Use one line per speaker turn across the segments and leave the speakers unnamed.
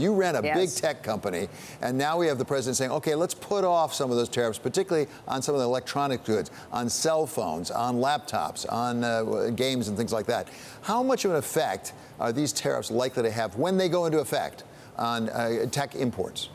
You ran a big tech company, and now we have the president saying, okay, let's put off some of those tariffs, particularly on some of the electronic goods, on cell phones, on laptops, on games and things like that. How much of an effect are these tariffs likely to have when they go into effect on tech imports?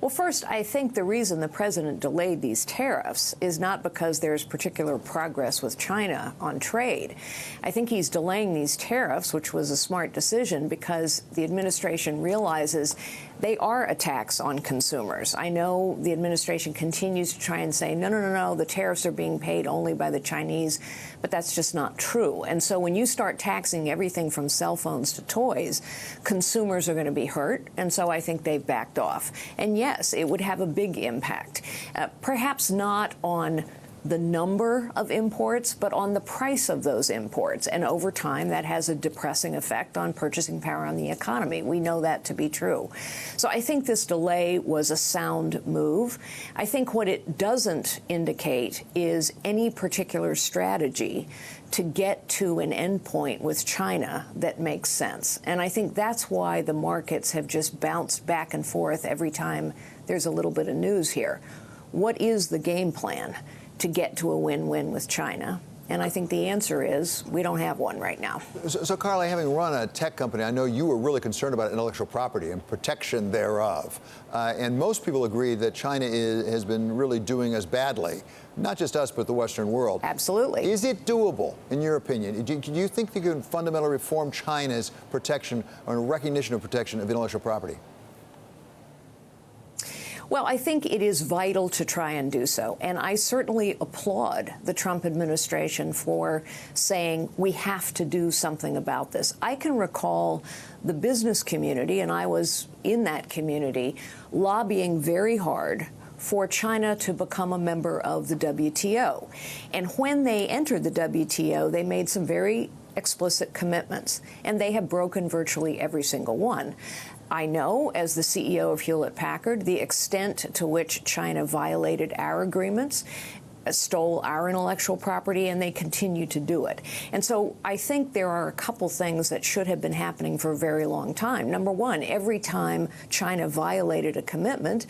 Well, first, I think the reason the president delayed these tariffs is not because there's particular progress with China on trade. I think he's delaying these tariffs, which was a smart decision, because the administration realizes they are a tax on consumers. I know the administration continues to try and say, no, the tariffs are being paid only by the Chinese, but that's just not true. And so when you start taxing everything from cell phones to toys, consumers are going to be hurt. And so I think they've backed off. And yes, it would have a big impact, perhaps not on the number of imports, but on the price of those imports. And over time, that has a depressing effect on purchasing power on the economy. We know that to be true. So I think this delay was a sound move. I think what it doesn't indicate is any particular strategy to get to an endpoint with China that makes sense. And I think that's why the markets have just bounced back and forth every time there's a little bit of news here. What is the game plan to get to a win-win with China? And I think the answer is we don't have one right now.
So, Carly, having run a tech company, I know you were really concerned about intellectual property and protection thereof. And most people agree that China has been really doing us badly, not just us, but the Western world.
Absolutely.
Is it doable, in your opinion? Do you think you can fundamentally reform China's protection or recognition of protection of intellectual property?
Well, I think it is vital to try and do so. And I certainly applaud the Trump administration for saying we have to do something about this. I can recall the business community, and I was in that community, lobbying very hard for China to become a member of the WTO. And when they entered the WTO, they made some very explicit commitments, and they have broken virtually every single one. I know, as the CEO of Hewlett-Packard, the extent to which China violated our agreements, stole our intellectual property, and they continue to do it. And so I think there are a couple things that should have been happening for a very long time. Number one, every time China violated a commitment,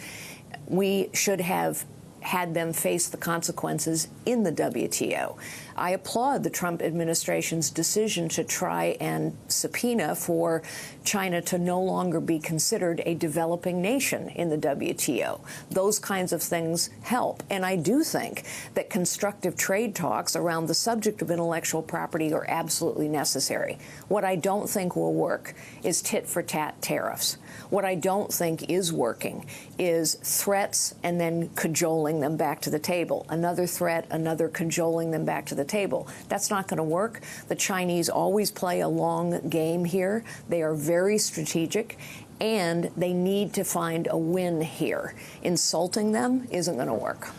we should have had them face the consequences in the WTO. I applaud the Trump administration's decision to try and subpoena for China to no longer be considered a developing nation in the WTO. Those kinds of things help. And I do think that constructive trade talks around the subject of intellectual property are absolutely necessary. What I don't think will work is tit-for-tat tariffs. What I don't think is working is threats and then cajoling them back to the table. Another threat, another cajoling them back to the table. That's not going to work. The Chinese always play a long game here. They are very strategic, and they need to find a win here. Insulting them isn't going to work.